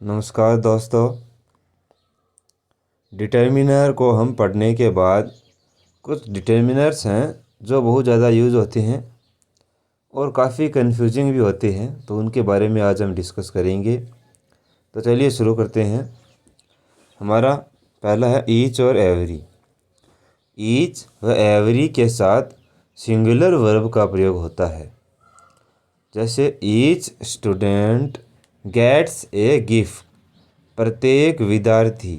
नमस्कार दोस्तों। डिटर्मिनर को हम पढ़ने के बाद कुछ डिटर्मिनर्स हैं जो बहुत ज़्यादा यूज़ होते हैं और काफ़ी कंफ्यूजिंग भी होते हैं, तो उनके बारे में आज हम डिस्कस करेंगे। तो चलिए शुरू करते हैं। हमारा पहला है ईच और एवरी। ईच व एवरी के साथ सिंगुलर वर्ब का प्रयोग होता है। जैसे each student gets a gift, प्रत्येक विद्यार्थी।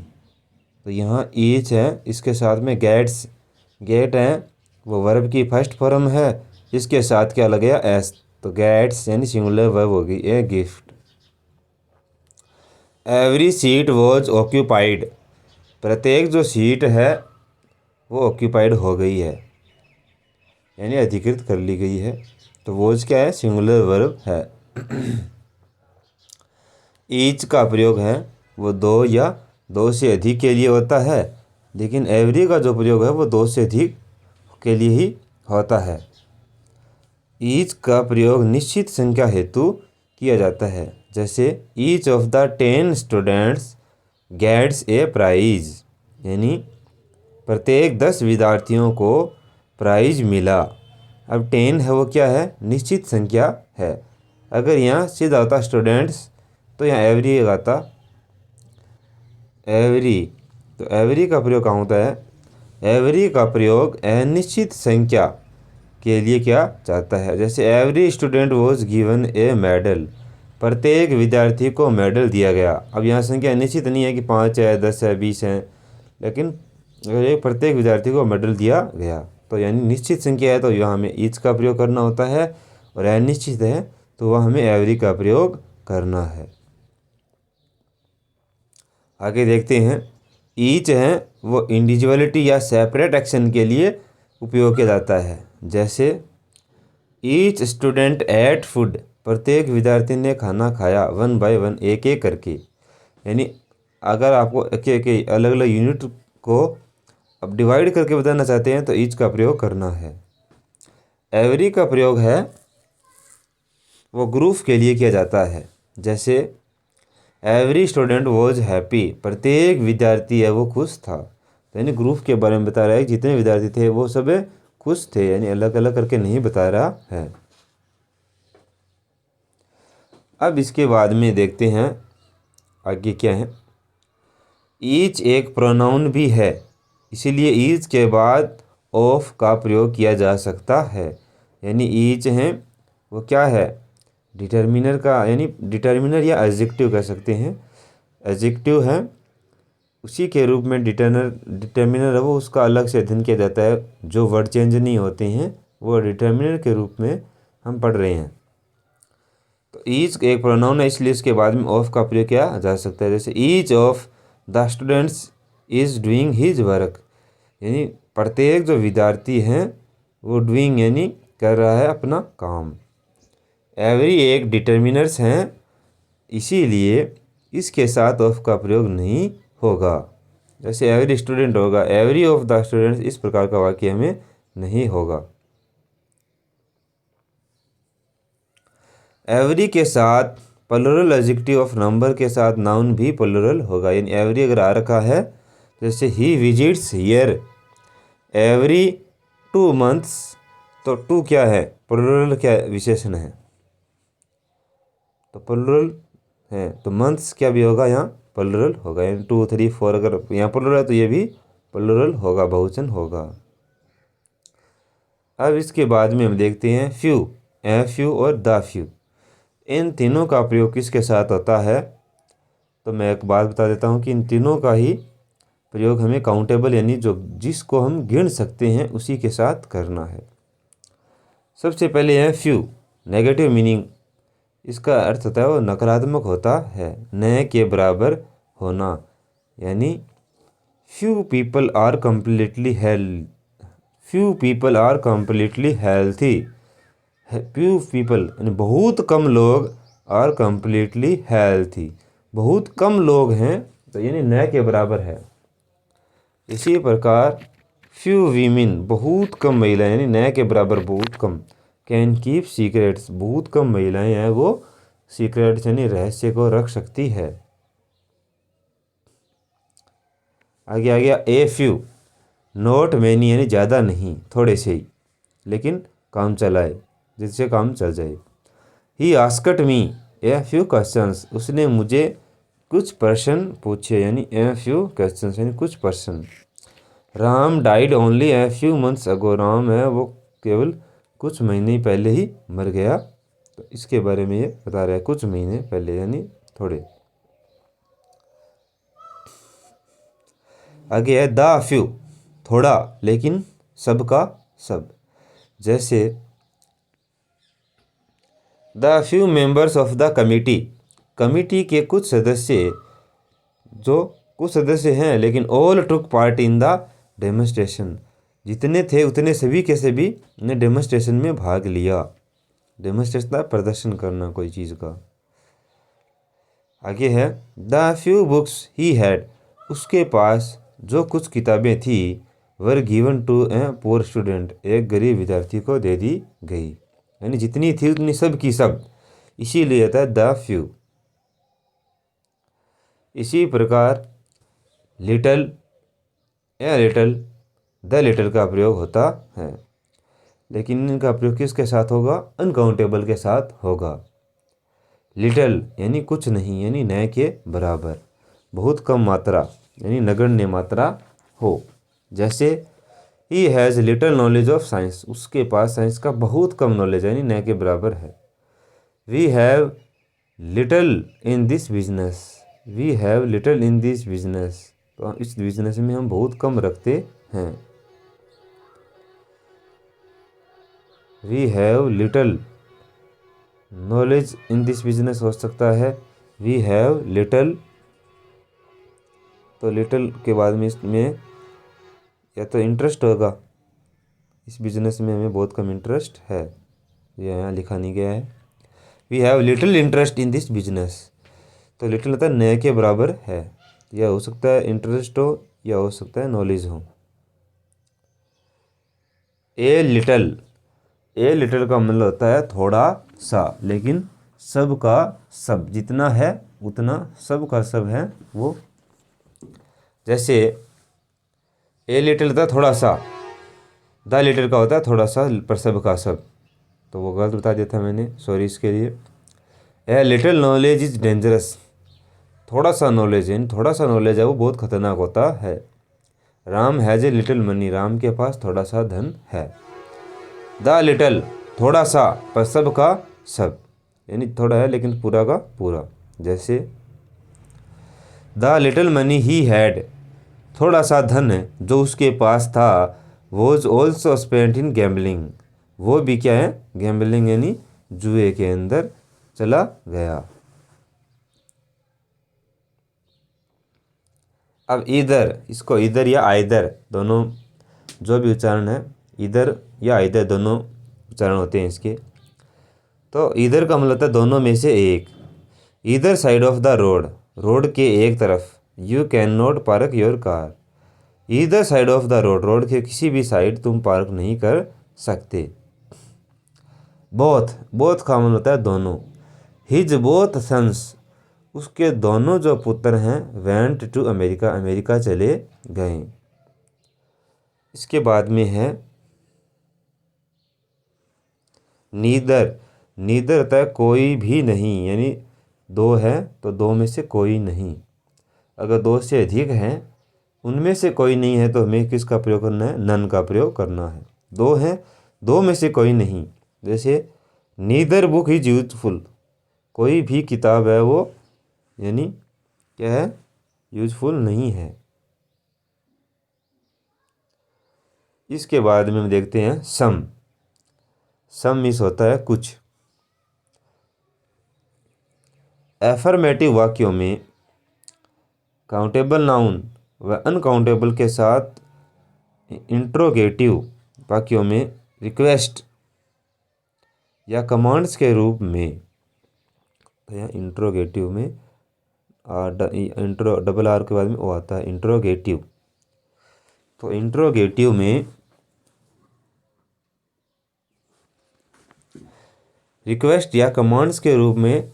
तो यहाँ ईच है, इसके साथ में गेट्स, गेट है वो वर्ब की फर्स्ट फॉर्म है, इसके साथ क्या लग गया एस, तो गेट्स यानी सिंगुलर वर्ब होगी a gift. Every seat was occupied, प्रत्येक जो सीट है वो ऑक्यूपाइड हो गई है यानी अधिकृत कर ली गई है। तो वॉज क्या है, सिंगुलर वर्ब है। ईच का प्रयोग है वो दो या दो से अधिक के लिए होता है, लेकिन एवरी का जो प्रयोग है वो दो से अधिक के लिए ही होता है। ईच का प्रयोग निश्चित संख्या हेतु किया जाता है। जैसे each of the 10 students gets a prize, यानी प्रत्येक 10 विद्यार्थियों को प्राइज मिला। अब 10 है वो क्या है, निश्चित संख्या है। अगर यहाँ सीधा होता स्टूडेंट्स तो यहाँ एवरी आता एवरी, तो एवरी का प्रयोग कहाँ होता है, एवरी का प्रयोग अनिश्चित संख्या के लिए किया जाता है। जैसे every student was given A medal, प्रत्येक विद्यार्थी को मेडल दिया गया। अब यहाँ संख्या निश्चित नहीं है कि 5 है, 10 है, 20 है, लेकिन प्रत्येक विद्यार्थी को मेडल दिया गया, तो यानी निश्चित संख्या है तो यहाँ हमें ईच का प्रयोग करना होता है, और अनिश्चित है तो वह हमें एवरी का प्रयोग करना है। आगे देखते हैं। ईच है वो इंडिविजुअलिटी या सेपरेट एक्शन के लिए उपयोग किया जाता है। जैसे ईच स्टूडेंट एट फूड, प्रत्येक विद्यार्थी ने खाना खाया, 1 बाय 1 एक एक करके। यानी अगर आपको एक अलग अलग यूनिट को अब डिवाइड करके बताना चाहते हैं तो ईच का प्रयोग करना है। एवरी का प्रयोग है वो ग्रुप के लिए किया जाता है। जैसे एवरी स्टूडेंट वॉज हैप्पी, प्रत्येक विद्यार्थी है वो खुश था, तो यानी ग्रुप के बारे में बता रहा है, जितने विद्यार्थी थे वो सब खुश थे, यानी अलग अलग करके नहीं बता रहा है। अब इसके बाद में देखते हैं आगे क्या है। ईच एक प्रोनाउन भी है, इसीलिए ईच के बाद ऑफ का प्रयोग किया जा सकता है। यानी ईच है वो क्या है, डिटर्मिनर का, यानी डिटर्मिनर या एडजेक्टिव कह सकते हैं। एडजेक्टिव है, उसी के रूप में डिटर्मिनर है वो उसका अलग से अध्ययन किया जाता है। जो वर्ड चेंज नहीं होते हैं वो डिटर्मिनर के रूप में हम पढ़ रहे हैं। तो ईच एक प्रोनाउन है, इसलिए इसके बाद में ऑफ का प्रयोग किया जा सकता है। जैसे each of the students is doing his work, यानी प्रत्येक जो विद्यार्थी हैं वो डूइंग यानी कर रहा है अपना काम। एवरी एक डिटर्मिनर्स हैं, इसीलिए इसके साथ ऑफ का प्रयोग नहीं होगा। जैसे एवरी स्टूडेंट होगा, एवरी ऑफ द स्टूडेंट्स, इस प्रकार का वाक्य हमें नहीं होगा। एवरी के साथ प्लुरल एडजेक्टिव ऑफ नंबर के साथ नाउन भी प्लुरल होगा। यानी एवरी अगर आ रखा है, जैसे ही विजिट्स हियर एवरी 2 मंथ्स, तो 2 क्या है, प्लुरल क्या विशेषण है, तो प्लुरल है, तो मंथ्स क्या भी होगा, यहाँ प्लुरल होगा। यानी 2, 3, 4 अगर यहाँ प्लुरल है तो ये भी प्लुरल होगा, बहुवचन होगा। अब इसके बाद में हम देखते हैं फ्यू, ए फ्यू और द फ्यू, इन तीनों का प्रयोग किसके साथ होता है। तो मैं एक बात बता देता हूँ कि इन तीनों का ही प्रयोग हमें काउंटेबल यानी जो जिसको हम गिन सकते हैं उसी के साथ करना है। सबसे पहले है फ्यू, नेगेटिव मीनिंग, इसका अर्थ होता है वो नकारात्मक होता है, न के बराबर होना। यानी few people are completely healthy, few people यानी बहुत कम लोग, आर कम्प्लीटली हेल्थी, बहुत कम लोग हैं, तो यानी न के बराबर है। इसी प्रकार फ्यू वीमेन, बहुत कम महिलाएं, यानी न के बराबर बहुत कम। कैन कीप सीक्रेट्स, बहुत कम महिलाएं हैं वो सीक्रेट्स यानी रहस्य को रख सकती है। आगे आ गया ए फ्यू, नॉट मैनी यानी ज़्यादा नहीं, थोड़े से ही, लेकिन काम चलाए, जिससे काम चल जाए। ही आस्कट मी ए फ्यू क्वेश्चंस, उसने मुझे कुछ प्रश्न पूछे, यानी ए फ्यू क्वेश्चंस यानी कुछ प्रश्न। Ram died only a few months ago, Ram है वो केवल कुछ महीने पहले ही मर गया। तो इसके बारे में ये बता रहा है, कुछ महीने पहले यानी थोड़े। आगे है द फ्यू, थोड़ा लेकिन सबका सब। जैसे the few members of the committee, committee के कुछ सदस्य, जो कुछ सदस्य हैं, लेकिन all took part in the demonstration, जितने थे उतने सभी के सभी ने डेमोन्स्ट्रेशन में भाग लिया। डेमोन्स्ट्रेशन प्रदर्शन करना कोई चीज़ का। आगे है द फ्यू बुक्स ही हैड, उसके पास जो कुछ किताबें थी, were given to a poor student, एक गरीब विद्यार्थी को दे दी गई, यानी जितनी थी उतनी सब की सब, इसीलिए आता है द फ्यू। इसी प्रकार लिटल या लिटल, द लिटल का प्रयोग होता है, लेकिन इनका प्रयोग किसके साथ होगा? अनकाउंटेबल के साथ होगा। लिटल यानी कुछ नहीं, यानी न के बराबर, बहुत कम मात्रा यानी नगण्य मात्रा हो। जैसे he has little knowledge of science, उसके पास साइंस का बहुत कम नॉलेज यानी न के बराबर है। We have little in this business, we have little in this business, तो इस बिजनेस में हम बहुत कम रखते हैं। We have little knowledge in this business हो सकता है वी हैव लिटल, तो लिटल के बाद में इसमें या तो इंटरेस्ट होगा, इस बिजनेस में हमें बहुत कम इंटरेस्ट है, ये यहाँ लिखा नहीं गया है। We have little interest in this business, तो लिटिल होता है न के बराबर है, यह हो सकता है इंटरेस्ट हो या हो सकता है नॉलेज हो। ए लिटल, ए लिटल का मतलब होता है थोड़ा सा, लेकिन सब का सब, जितना है उतना सब का सब है वो। जैसे ए लिटल होता है थोड़ा सा, द लिटल का होता है थोड़ा सा पर सब का सब, तो वो गलत बता दिया था मैंने, सॉरी इसके लिए। A little knowledge is dangerous, थोड़ा सा नॉलेज है, थोड़ा सा नॉलेज है वो बहुत खतरनाक होता है। Ram has a little money, Ram के पास थोड़ा सा धन है। द लिटल, थोड़ा सा पर सब का सब, यानी थोड़ा है लेकिन पूरा का पूरा। जैसे the little money he had, थोड़ा सा धन जो उसके पास था, was also spent in gambling, वो भी क्या है? गैम्बलिंग यानी जुए के अंदर चला गया। अब इधर, इसको इधर या आइदर दोनों जो भी उच्चारण है, इधर या आइदर दोनों उच्चारण होते हैं इसके। तो इधर का मतलब होता है दोनों में से एक। इधर side of the road, road के एक तरफ, you cannot park your car, इधर side of the road, road के किसी भी साइड तुम पार्क नहीं कर सकते। बोथ, बोथ का मतलब होता है दोनों। हिज बोथ सन्स, उसके दोनों जो पुत्र हैं, वेंट टू अमेरिका, अमेरिका चले गए। इसके बाद में है नीदर, नीदर होता है कोई भी नहीं, यानी दो है तो दो में से कोई नहीं। अगर दो से अधिक हैं, उनमें से कोई नहीं है, तो हमें किसका प्रयोग करना है? नन का प्रयोग करना है। दो हैं, दो में से कोई नहीं। जैसे नीदर बुक इज यूजफुल, कोई भी किताब है वो यानी क्या है? यूजफुल नहीं है। इसके बाद में हम देखते हैं सम, सम मीन्स होता है कुछ। एफर्मेटिव वाक्यों में काउंटेबल नाउन व अनकाउंटेबल के साथ, इंट्रोगेटिव वाक्यों में रिक्वेस्ट या कमांड्स के रूप में, तो यहाँ इंट्रोगेटिव में इंट्रो डबल आर के बाद में वो आता है इंट्रोगेटिव। तो इंट्रोगेटिव में रिक्वेस्ट या कमांड्स के रूप में,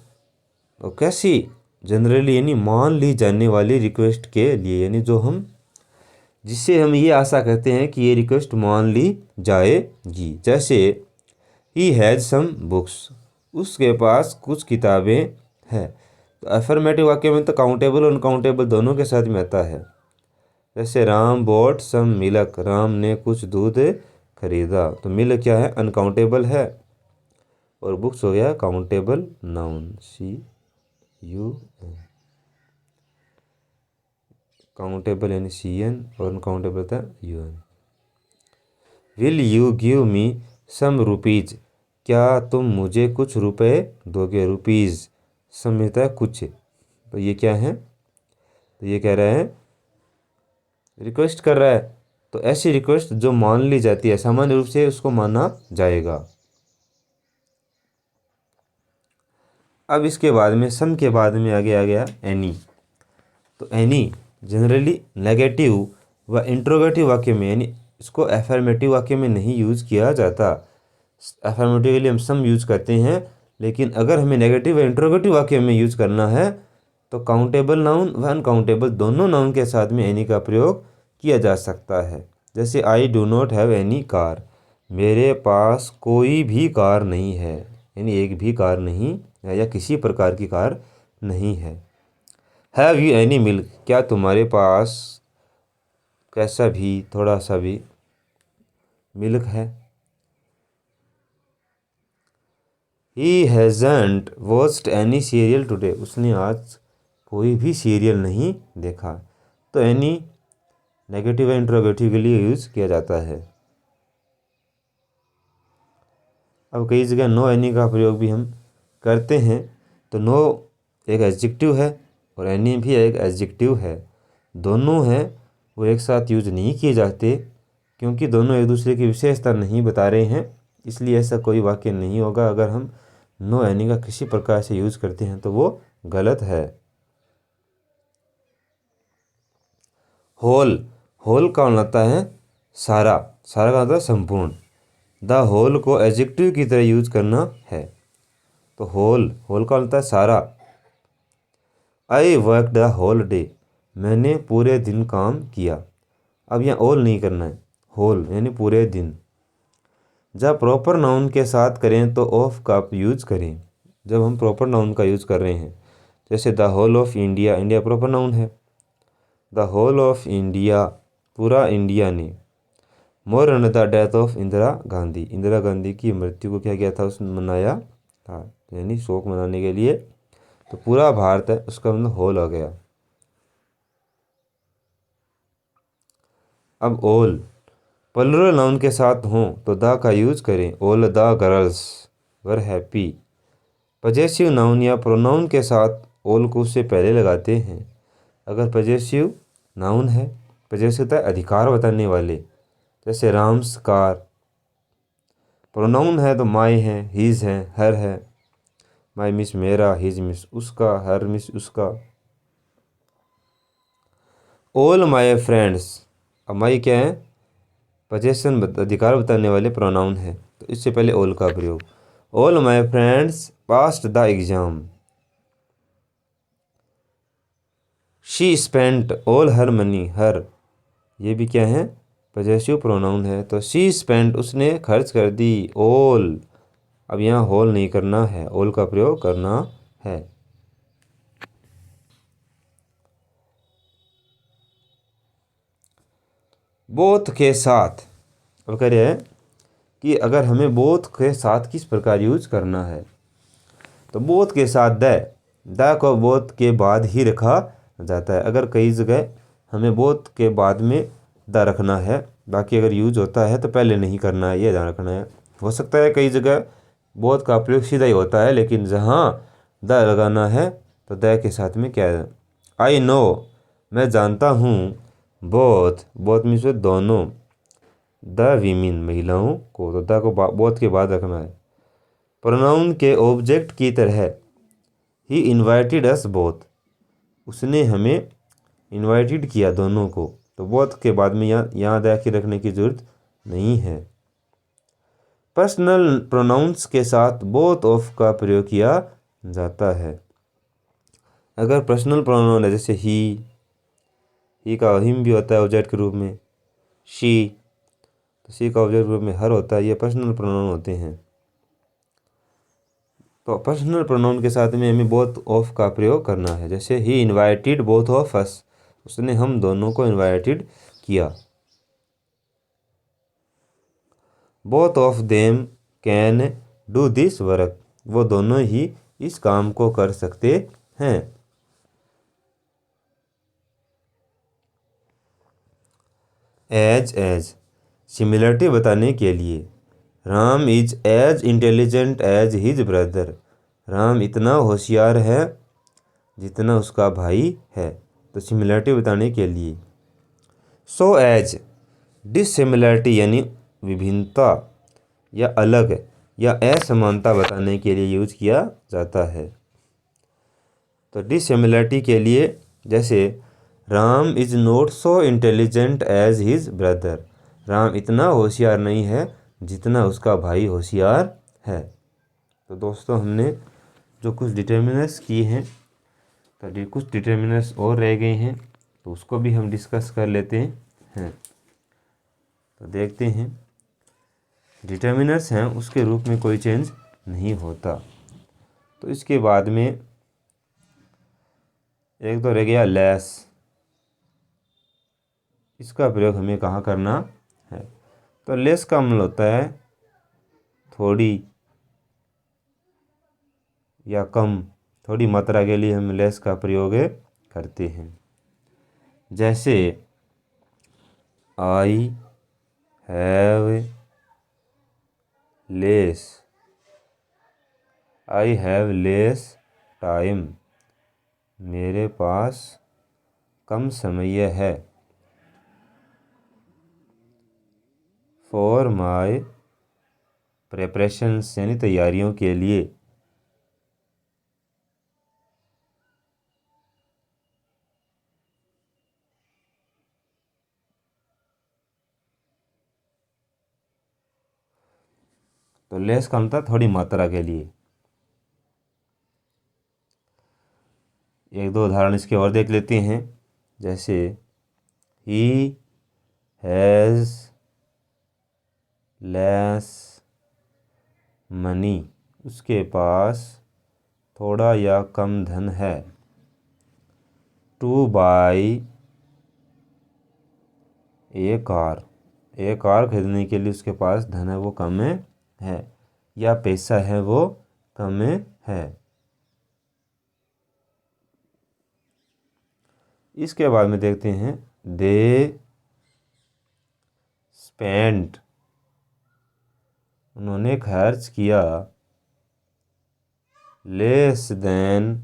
तो कैसी? जनरली यानी मान ली जाने वाली रिक्वेस्ट के लिए, यानी जो हम जिससे हम ये आशा करते हैं कि ये रिक्वेस्ट मान ली जाएगी। जैसे ही हैज़ सम बुक्स, उसके पास कुछ किताबें हैं। तो अफर्मेटिव वाक्य में तो काउंटेबल और अनकाउंटेबल दोनों के साथ में आता है। जैसे Ram bought some milk, Ram ने कुछ दूध खरीदा। तो मिल्क क्या है, अनकाउंटेबल है, और बुक्स हो गया काउंटेबल नाउन, CUN। काउंटेबल यानी CN और अनकाउंटेबल था UN। Will you give me some rupees, क्या तुम मुझे कुछ रुपए दोगे। रुपीज़ सम होता है कुछ, तो ये क्या है, तो ये कह रहा है, रिक्वेस्ट कर रहा है। तो ऐसी रिक्वेस्ट जो मान ली जाती है, सामान्य रूप से उसको माना जाएगा। अब इसके बाद में सम के बाद में आगे आ गया एनी। तो एनी जनरली नेगेटिव व इंट्रोगेटिव वाक्य में, यानी इसको एफर्मेटिव वाक्य में नहीं यूज़ किया जाता। एफर्मेटिव के लिए हम सम यूज़ करते हैं, लेकिन अगर हमें नेगेटिव व इंट्रोगेटिव वाक्य में यूज़ करना है तो काउंटेबल नाउन व अनकाउंटेबल दोनों नाउन के साथ में एनी का प्रयोग किया जा सकता है। जैसे I do not have any car, मेरे पास कोई भी कार नहीं है, यानी एक भी कार नहीं है या किसी प्रकार की कार नहीं है। हैव यू एनी मिल्क, क्या तुम्हारे पास कैसा भी थोड़ा सा भी मिल्क है। ही हैज़न्ट वॉच्ड एनी सीरियल टुडे, उसने आज कोई भी सीरियल नहीं देखा। तो एनी नेगेटिव इंट्रोगेटिव के लिए यूज़ किया जाता है। अब कई जगह नो एनी का प्रयोग भी हम करते हैं। तो नो एक एडजेक्टिव है और एनी भी एक एडजेक्टिव है, दोनों हैं वो एक साथ यूज नहीं किए जाते, क्योंकि दोनों एक दूसरे की विशेषता नहीं बता रहे हैं। इसलिए ऐसा कोई वाक्य नहीं होगा। अगर हम नो एनी का किसी प्रकार से यूज करते हैं तो वो गलत है। होल, होल का होता है सारा, सारा का होता है संपूर्ण। द होल को एडजेक्टिव की तरह यूज करना है। तो होल, होल का होता है सारा। I work the whole day, मैंने पूरे दिन काम किया। अब यहाँ ऑल नहीं करना है, होल यानी पूरे दिन। जब प्रॉपर नाउन के साथ करें तो ऑफ का यूज करें, जब हम प्रॉपर नाउन का यूज कर रहे हैं। जैसे the whole of India, India proper noun है। द होल ऑफ इंडिया, पूरा इंडिया ने। Mourn the death of Indira Gandhi, Indira Gandhi की मृत्यु को क्या किया था, उसने मनाया था, यानी शोक मनाने के लिए। तो पूरा भारत है, उसका मतलब होल हो गया। अब ऑल प्लुरल नाउन के साथ हों तो द का यूज करें। All the girls were happy. Possessive noun या प्रोनाउन के साथ ऑल को उससे पहले लगाते हैं। अगर पजेसिव नाउन है, पजेसिव होता है अधिकार बताने वाले, जैसे राम्स कार। प्रोनाउन है तो माई है, हीज है, हर है। माई मिस मेरा, हीज मिस उसका, हर मिस उसका। ऑल माई फ्रेंड्स, अब माई क्या है, पजेशन अधिकार बताने वाले प्रोनाउन है, तो इससे पहले ऑल का प्रयोग। All my friends passed the exam. She spent all her money, her ये भी क्या है, पजेसिव प्रोनाउन है। तो शी स्पेंट उसने खर्च कर दी ऑल। अब यहाँ होल नहीं करना है, ऑल का प्रयोग करना है। बोथ के साथ, अब कह रहे हैं कि अगर हमें बोथ के साथ किस प्रकार यूज करना है, तो बोथ के साथ द को बोथ के बाद ही रखा जाता है। अगर कई जगह हमें बोथ के बाद में द रखना है, बाकी अगर यूज होता है तो पहले नहीं करना है, ये ध्यान रखना है। हो सकता है कई जगह बोथ का प्रयोग सीधा ही होता है, लेकिन जहाँ द लगाना है तो द के साथ में क्या है, आई नो मैं जानता हूँ, बोथ, बोथ मीन्स दोनों, द वीमिन महिलाओं को, तो द को बोथ के बाद रखना है। प्रोनाउन के ऑब्जेक्ट की तरह, ही इन्वाइटेड अस बोथ, उसने हमें इन्वाइटेड किया दोनों को, तो बोथ के बाद में यहाँ द के रखने की जरूरत नहीं है। पर्सनल प्रोनाउंस के साथ बोथ ऑफ का प्रयोग किया जाता है। अगर पर्सनल प्रोनाउन है जैसे ही, ही का हिम भी होता है ऑब्जेक्ट के रूप में, शी, तो शी का ऑब्जेक्ट के रूप में हर होता है। ये पर्सनल प्रोनाउन होते हैं। तो पर्सनल प्रोनाउन के साथ में हमें बोथ ऑफ का प्रयोग करना है। जैसे ही इन्वाइटेड बोथ ऑफ अस, उसने हम दोनों को इन्वाइटेड किया। Both of them can do this work, वो दोनों ही इस काम को कर सकते हैं। एज सिमिलरिटी बताने के लिए, Ram is as intelligent as his brother, Ram इतना होशियार है जितना उसका भाई है। तो सिमिलरिटी बताने के लिए। सो एज डिससिमिलरिटी यानी विभिन्नता या अलग या असमानता बताने के लिए यूज किया जाता है। तो डिससिमिलरिटी के लिए जैसे Ram is not so intelligent as his brother, Ram इतना होशियार नहीं है जितना उसका भाई होशियार है। तो दोस्तों हमने जो कुछ डिटर्मिनर्स किए हैं, तो कुछ डिटर्मिनर्स और रह गए हैं, तो उसको भी हम डिस्कस कर लेते हैं। तो देखते हैं, डिटर्मिनर्स हैं उसके रूप में कोई चेंज नहीं होता। तो इसके बाद में एक तो रह गया लेस, इसका प्रयोग हमें कहाँ करना है। तो लेस का मतलब होता है थोड़ी या कम, थोड़ी मात्रा के लिए हम लेस का प्रयोग करते हैं। जैसे I have less, I have less time, मेरे पास कम समय है। फॉर माई प्रेपरेशंस यानी तैयारियों के लिए। तो लेस का मतलब थोड़ी मात्रा के लिए। एक दो उदाहरण इसके और देख लेते हैं। जैसे ही हैज़ लेस मनी, उसके पास थोड़ा या कम धन है। टू बाई ए कार, एक कार खरीदने के लिए उसके पास धन है वो कम है, या पैसा है वो कम है। इसके बाद में देखते हैं दे स्पेंट, उन्होंने खर्च किया less than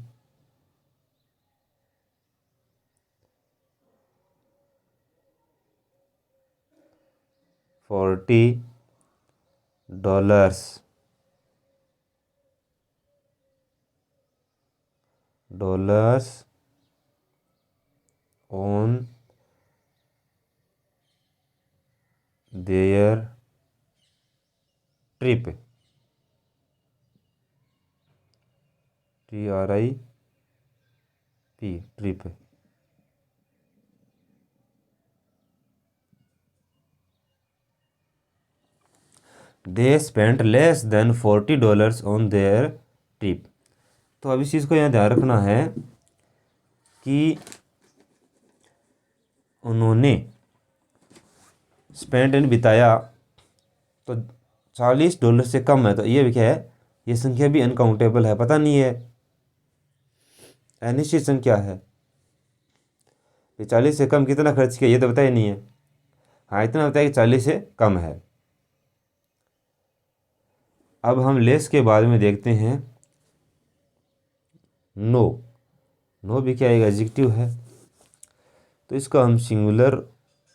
$40 on their trip, TRIP, trip. They spent less than $40 on their trip. तो अब इस चीज़ को यहाँ ध्यान रखना है कि उन्होंने स्पेंट एंड बिताया तो $40 से कम है, तो ये भी क्या है, ये संख्या भी अनकाउंटेबल है, पता नहीं है, अनिश्चित संख्या है। ये 40 से कम कितना खर्च किया ये तो बताया नहीं है। हाँ इतना बताया कि 40 से कम है। अब हम लेस के बाद में देखते हैं नो। नो भी क्या एक एडजेक्टिव है, तो इसका हम सिंगुलर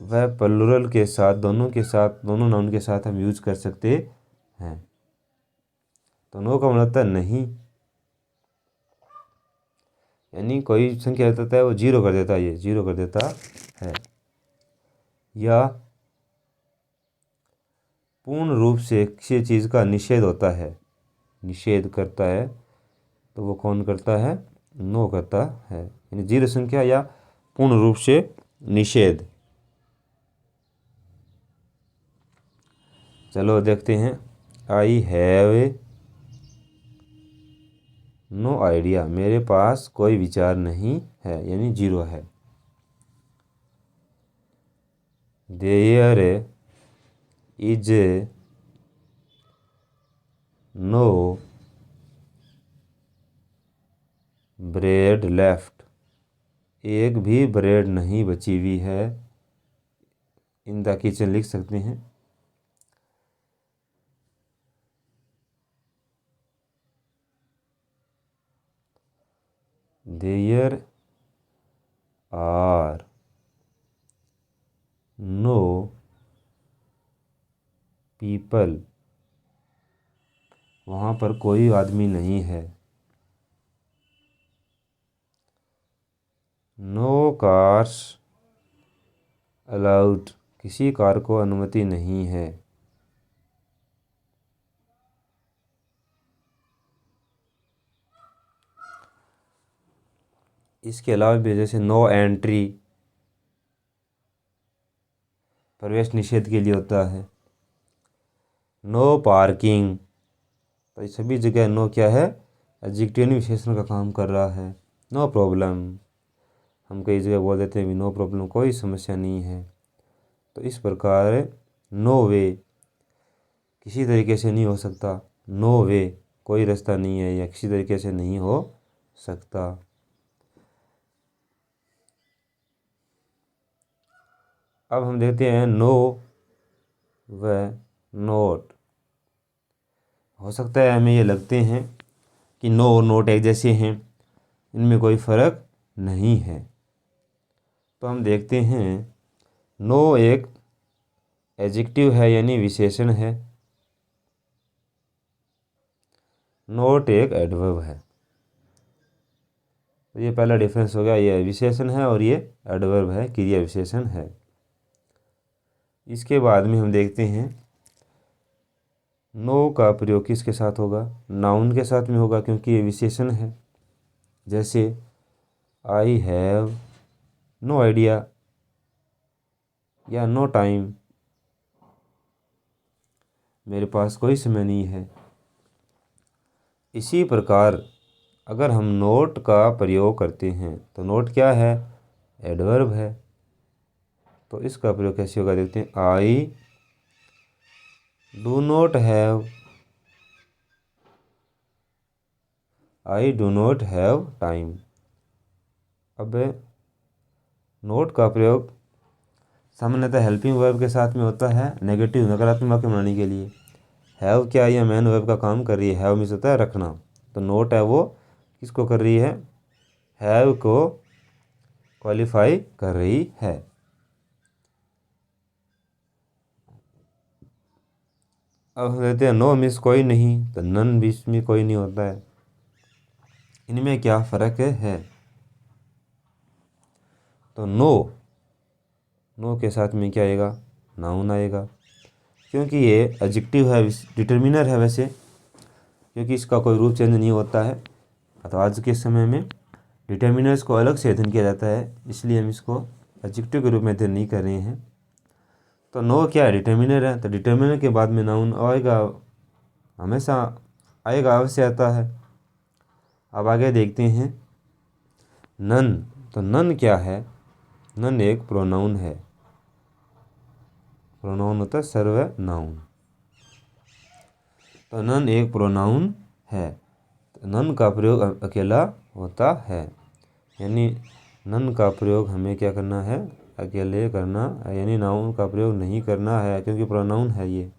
व प्लुरल के साथ, दोनों नाउन के साथ हम यूज कर सकते हैं। तो नो का मतलब होता है नहीं, यानी कोई संख्या होता है वो जीरो कर देता है, ये जीरो कर देता है। या पूर्ण रूप से किसी चीज़ का निषेध होता है, निषेध करता है, तो वो कौन करता है, नो करता है। यानी जीरो संख्या या पूर्ण रूप से निषेध। चलो देखते हैं। आई हैव नो आइडिया, मेरे पास कोई विचार नहीं है, यानी जीरो है। There is no bread left, एक भी ब्रेड नहीं बची हुई है। इन द किचन लिख सकते हैं। देयर आर नो पीपल, वहाँ पर कोई आदमी नहीं है। नो कार्स अलाउड, किसी कार को अनुमति नहीं है। इसके अलावा भी जैसे नो एंट्री, प्रवेश निषेध के लिए होता है। नो पार्किंग, तो सभी जगह नो क्या है, एडजेक्टिव विशेषण का काम कर रहा है। नो प्रॉब्लम, हम कई जगह बोल देते हैं भी नो प्रॉब्लम, कोई समस्या नहीं है। तो इस प्रकार नो वे, किसी तरीके से नहीं हो सकता। नो वे, कोई रास्ता नहीं है या किसी तरीके से नहीं हो सकता। अब हम देखते हैं नो व नोट। हो सकता है हमें ये लगते हैं कि नो और नोट एक जैसे हैं, इनमें कोई फ़र्क नहीं है। तो हम देखते हैं नो एक एडजेक्टिव है यानी विशेषण है, नोट एक एडवर्ब है। तो ये पहला डिफरेंस हो गया, ये विशेषण है और ये एडवर्ब है, क्रिया विशेषण है। इसके बाद में हम देखते हैं नो का प्रयोग किसके साथ होगा, नाउन के साथ में होगा क्योंकि ये विशेषण है। जैसे आई हैव नो आइडिया या नो टाइम, मेरे पास कोई समय नहीं है। इसी प्रकार अगर हम नोट का प्रयोग करते हैं तो नोट क्या है, एडवर्ब है। तो इसका प्रयोग कैसे होगा देखते हैं। आई do not have, I do not have time. अब नोट का प्रयोग सामान्यतः हेल्पिंग वर्ब के साथ में होता है, नेगेटिव नकारात्मक वाक्य बनाने के लिए। हैव क्या, यह मैन वर्ब का काम कर रही है। हैव मीन्स होता है रखना, तो नोट है वो किसको कर रही है, हैव को क्वालिफाई कर रही है। अब हम कहते हैं नो मीन्स कोई नहीं, तो नन बीच में कोई नहीं होता है। इनमें क्या फ़र्क है। तो नो के साथ में क्या आएगा, नाउन आएगा, क्योंकि ये एडजेक्टिव है, डिटर्मिनर है वैसे, क्योंकि इसका कोई रूप चेंज नहीं होता है। तो आज के समय में डिटर्मिनर्स को अलग से अध्ययन किया जाता है, इसलिए हम इसको एडजेक्टिव के रूप में अध्ययन नहीं कर रहे हैं। तो नो क्या है, डिटर्मिनर है, तो डिटर्मिनर के बाद में नाउन आएगा, हमेशा आएगा, अवश्य आता है। अब आगे देखते हैं नन। तो नन क्या है, नन एक प्रोनाउन है। प्रोनाउन होता है सर्वनाउन, तो नन एक प्रोनाउन है। तो नन का प्रयोग अकेला होता है, यानी नन का प्रयोग हमें क्या करना है, अकेले करना, यानी नाउन का प्रयोग नहीं करना है, क्योंकि प्रोनाउन है ये।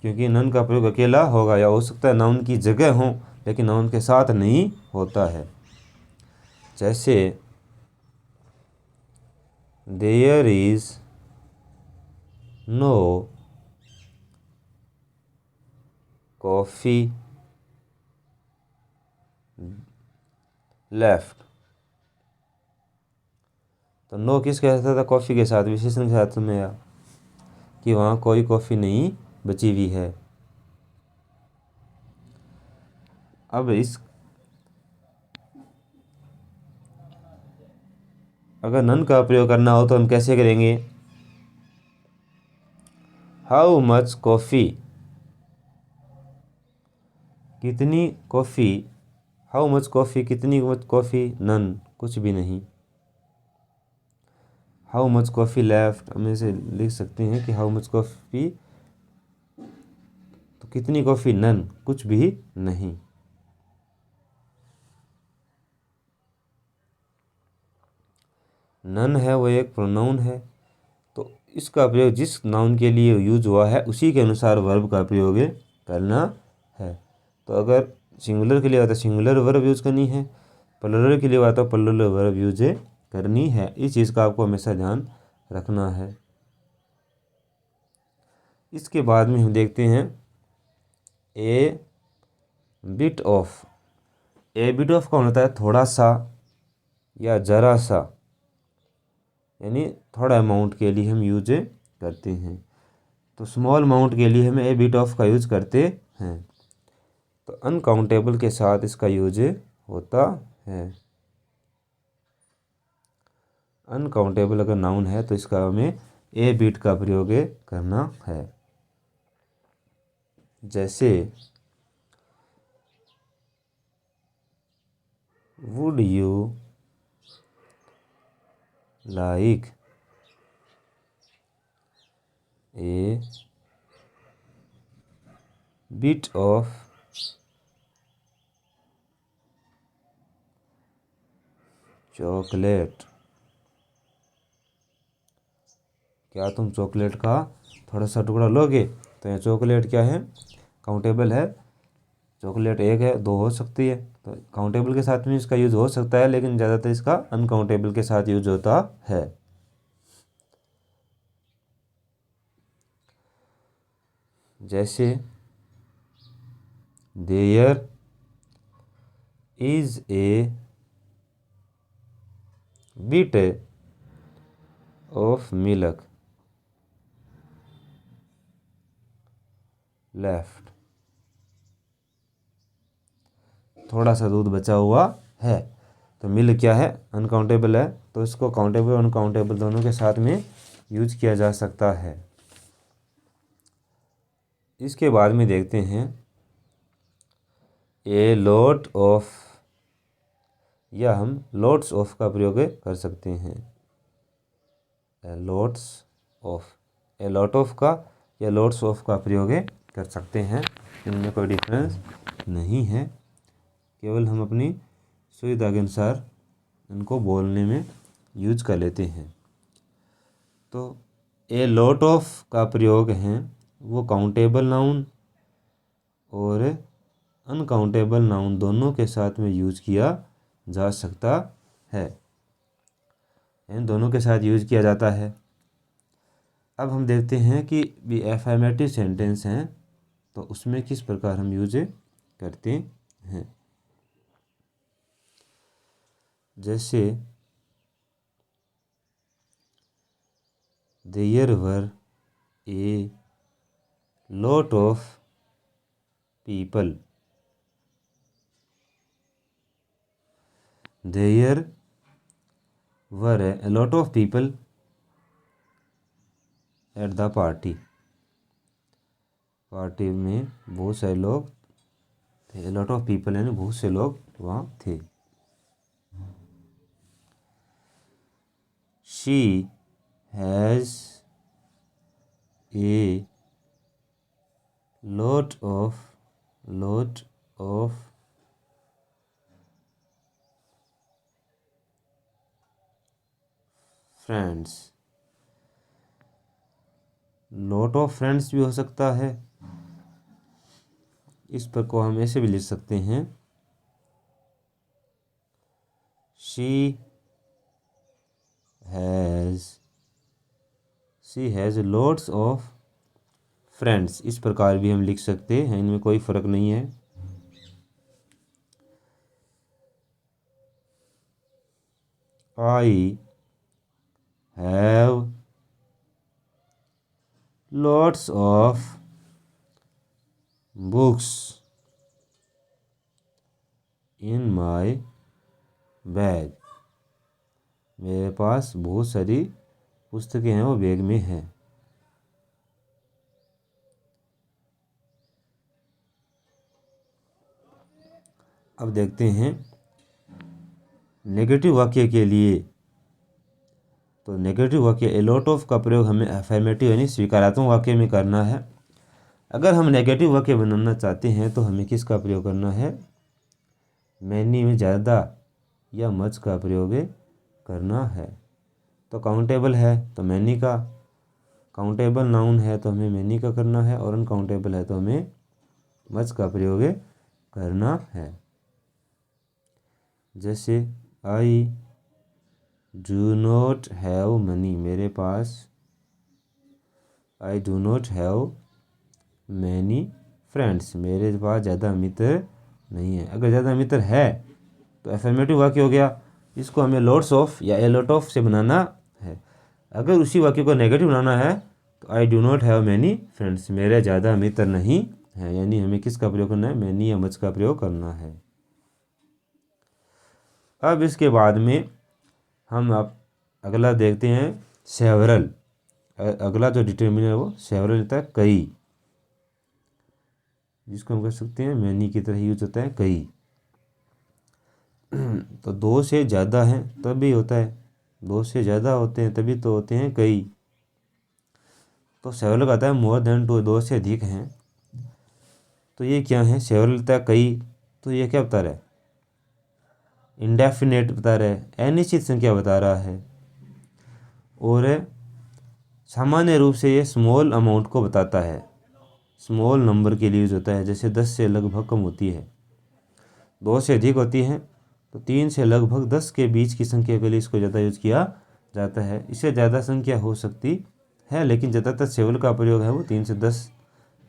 क्योंकि नन का प्रयोग अकेला होगा, या हो सकता है नाउन की जगह हो लेकिन नाउन के साथ नहीं होता है। जैसे there is no coffee left. तो नो किसके साथ था, कॉफ़ी के साथ, विशेषण के साथ में आया कि वहाँ कोई कॉफ़ी नहीं बची हुई है। अब इस अगर नन का प्रयोग करना हो तो हम कैसे करेंगे? हाउ मच कॉफ़ी, कितनी कॉफ़ी। हाउ मच कॉफ़ी, कितनी कॉफ़ी। नन, कुछ भी नहीं। हाउ मच कॉफ़ी लेफ्ट, हम इसे लिख सकते हैं कि हाउ मच कॉफ़ी, तो कितनी कॉफ़ी। नन, कुछ भी नहीं। नन है वो एक प्रोनाउन है, तो इसका प्रयोग जिस नाउन के लिए यूज हुआ है उसी के अनुसार वर्ब का प्रयोग करना है। तो अगर सिंगुलर के लिए हुआ तो सिंगुलर वर्ब यूज करनी है, प्लुरल के लिए हुआ तो प्लुरल वर्ब यूज करनी है। इस चीज़ का आपको हमेशा ध्यान रखना है। इसके बाद में हम देखते हैं ए bit of. A bit of कौन होता है? थोड़ा सा या ज़रा सा, यानी थोड़ा अमाउंट के लिए हम यूज करते हैं। तो स्मॉल अमाउंट के लिए हम ए बिट ऑफ का यूज करते हैं। तो अनकाउंटेबल के साथ इसका यूज होता है। अनकाउंटेबल अगर नाउन है तो इसका हमें ए बिट का प्रयोग करना है। जैसे would you like a bit of chocolate, क्या तुम चॉकलेट का थोड़ा सा टुकड़ा लोगे? तो यह चॉकलेट क्या है? काउंटेबल है। चॉकलेट एक है, दो हो सकती है, तो काउंटेबल के साथ में इसका यूज हो सकता है, लेकिन ज़्यादातर इसका अनकाउंटेबल के साथ यूज होता है। जैसे there is a bit of milk left, थोड़ा सा दूध बचा हुआ है। तो मिल्क क्या है? अनकाउंटेबल है, तो इसको काउंटेबल और अनकाउंटेबल दोनों के साथ में यूज किया जा सकता है। इसके बाद में देखते हैं ए लॉट ऑफ, या हम लॉट्स ऑफ का प्रयोग कर सकते हैं। Lots of, A lot of का या लॉट्स ऑफ का प्रयोग कर सकते हैं। इनमें कोई डिफरेंस नहीं है, केवल हम अपनी सुविधा के अनुसार इनको बोलने में यूज कर लेते हैं। तो ए लॉट ऑफ का प्रयोग है वो काउंटेबल नाउन और अनकाउंटेबल नाउन दोनों के साथ में यूज किया जा सकता है। इन दोनों के साथ यूज किया जाता है। अब हम देखते हैं कि भी एफर्मेटिव सेंटेंस हैं तो उसमें किस प्रकार हम यूज करते हैं। जैसे there were a lot of people, there were a lot of people at the party, party में बहुत सारे लोग थे। लॉट ऑफ पीपल यानी बहुत से लोग वहाँ थे। She has a lot of friends. lot of friends भी हो सकता है। इस पर को हम ऐसे भी लिख सकते हैं she has lots of friends. इस प्रकार भी हम लिख सकते हैं, इनमें कोई फ़र्क नहीं है। I have lots of books in my bag, मेरे पास बहुत सारी पुस्तकें हैं वो बैग में है। अब देखते हैं नेगेटिव वाक्य के लिए। तो नेगेटिव वाक्य ए लॉट ऑफ का प्रयोग हमें अफर्मेटिव यानी स्वीकारात्मक वाक्य में करना है। अगर हम नेगेटिव वाक्य बनाना चाहते हैं तो हमें किसका प्रयोग करना है? मैनी में ज़्यादा या मच का प्रयोग करना है। तो काउंटेबल है तो मैनी का, काउंटेबल नाउन है तो हमें मैनी का करना है, और अनकाउंटेबल है तो हमें मच का प्रयोग करना है। जैसे I do not have money, मेरे पास, I do not have many friends, मेरे पास ज़्यादा मित्र नहीं है। अगर ज़्यादा मित्र है तो अफर्मेटिव वाक्य हो गया, इसको हमें लॉट्स ऑफ या ए लॉट ऑफ से बनाना है। अगर उसी वाक्य को नेगेटिव बनाना है तो आई do not have many friends, मेरे ज़्यादा मित्र नहीं है, यानी हमें किसका प्रयोग करना है? मैनी या मच का प्रयोग करना है। अब इसके बाद में हम अब अगला देखते हैं सेवरल। अगला जो डिटर्मिनर है वो सेवरल होता है, कई, जिसको हम कह सकते हैं मैनी की तरह यूज होता है, कई। तो दो से ज़्यादा हैं तभी होता है, दो से ज़्यादा होते हैं तभी तो होते हैं कई। तो सेवरल का आता है मोर देन टू, दो से अधिक हैं। तो ये क्या है? सेवरल होता है कई, तो ये क्या बता रहा है? इंडेफिनेट बता रहा है, अनिश्चित संख्या बता रहा है। और सामान्य रूप से ये स्मॉल अमाउंट को बताता है, स्मॉल नंबर के लिए यूज होता है। जैसे 10 से लगभग कम होती है, 2 से अधिक होती है, तो 3 से लगभग 10 के बीच की संख्या के लिए इसको ज़्यादा यूज किया जाता है। इससे ज़्यादा संख्या हो सकती है, लेकिन ज़्यादातर सेवल का प्रयोग है वो 3 से 10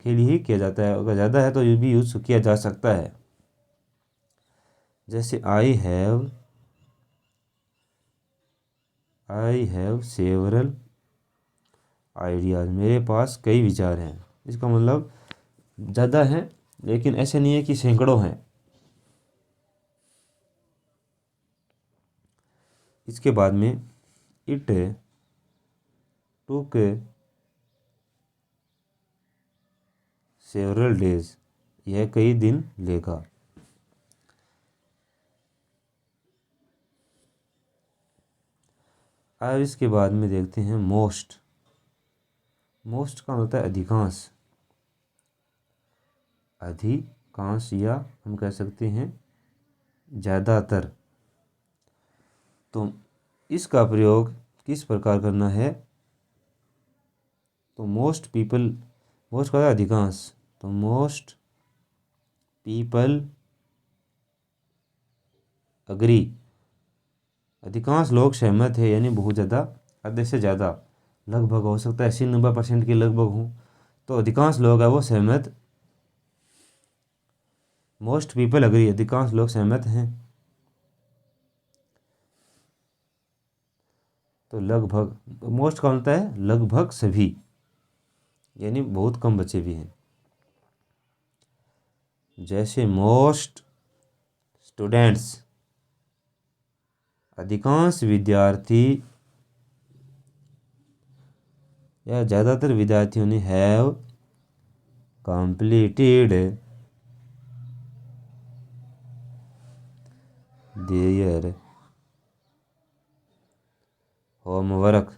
के लिए ही किया जाता है। अगर ज़्यादा है तो ये भी यूज किया जा सकता है। जैसे आई हैव सेवरल आइडियाज़, मेरे पास कई विचार हैं। इसका मतलब ज़्यादा हैं, लेकिन ऐसे नहीं है कि सैकड़ों हैं। इसके बाद में इट टुक सेवरल डेज, यह कई दिन लेगा। अब इसके बाद में देखते हैं मोस्ट। मोस्ट का होता है अधिकांश, अधिकांश, या हम कह सकते हैं ज़्यादातर। तो इसका प्रयोग किस प्रकार करना है? तो मोस्ट पीपल, मोस्ट का अधिकांश, तो मोस्ट पीपल अग्री, अधिकांश लोग सहमत है, यानी बहुत ज़्यादा, आधे से ज़्यादा, लगभग हो सकता है 80-90% के लगभग हों, तो अधिकांश लोग है वो सहमत। मोस्ट पीपल अग्री, अधिकांश लोग सहमत हैं। तो लगभग, मोस्ट का होता है लगभग सभी, यानी बहुत कम बचे भी हैं। जैसे मोस्ट स्टूडेंट्स, अधिकांश विद्यार्थी या ज़्यादातर विद्यार्थियों ने हैव कंप्लीटेड देयर होमवर्क,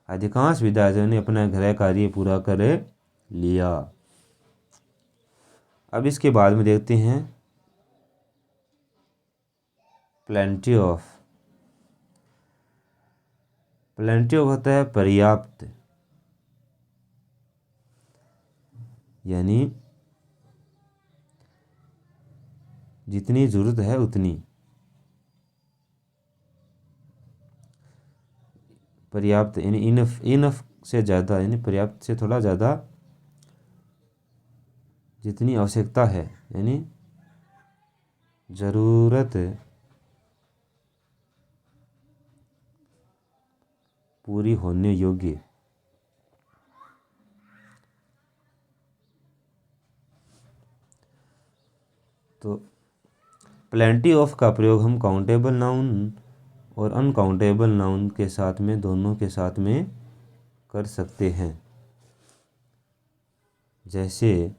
अधिकांश विद्यार्थियों ने अपना गृह कार्य पूरा कर लिया। अब इसके बाद में देखते हैं प्लेंटी ऑफ। प्लेंटी ऑफ होता है पर्याप्त, यानी जितनी ज़रूरत है उतनी, पर्याप्त यानी इनफ, इनफ से ज़्यादा, यानी पर्याप्त से थोड़ा ज़्यादा, जितनी आवश्यकता है, यानी ज़रूरत पूरी होने योग्य। तो प्लेंटी ऑफ का प्रयोग हम काउंटेबल नाउन और अनकाउंटेबल नाउन के साथ में, दोनों के साथ में कर सकते हैं। जैसे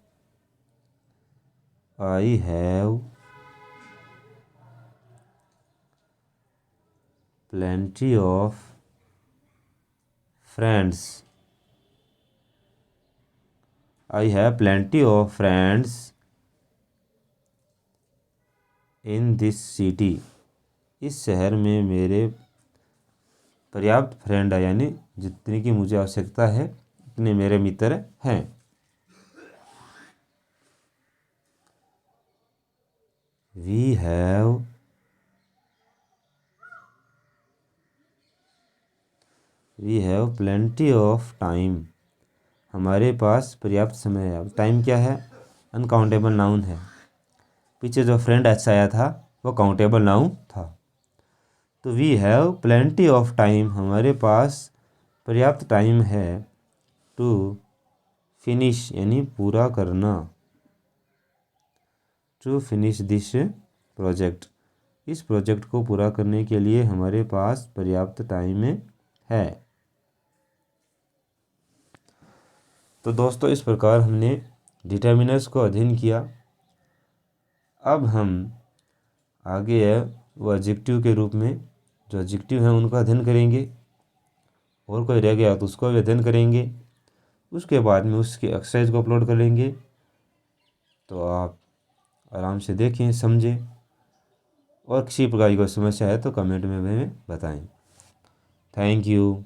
I have plenty of friends, I have plenty of friends in this city, इस शहर में मेरे पर्याप्त फ्रेंड है, यानी जितने की मुझे आवश्यकता है उतने मेरे मित्र हैं। We have plenty of time, हमारे पास पर्याप्त समय है। अब टाइम क्या है? अनकाउंटेबल नाउन है। पीछे जो फ्रेंड एच आया था वो काउंटेबल नाउन था। तो we have plenty of time, हमारे पास पर्याप्त टाइम है। टू फिनिश यानी पूरा करना, टू फिनिश दिस प्रोजेक्ट, इस प्रोजेक्ट को पूरा करने के लिए हमारे पास पर्याप्त टाइम है। तो दोस्तों, इस प्रकार हमने डिटर्मिनर्स को अध्ययन किया। अब हम आगे है वो एडजेक्टिव के रूप में, जो एडजेक्टिव हैं उनका अध्ययन करेंगे, और कोई रह गया तो उसको भी अध्ययन करेंगे। उसके बाद में उसके एक्सरसाइज को अपलोड करेंगे। तो आप आराम से देखें, समझें, और किसी प्रकार की कोई समस्या है तो कमेंट में हमें बताएं। Thank you.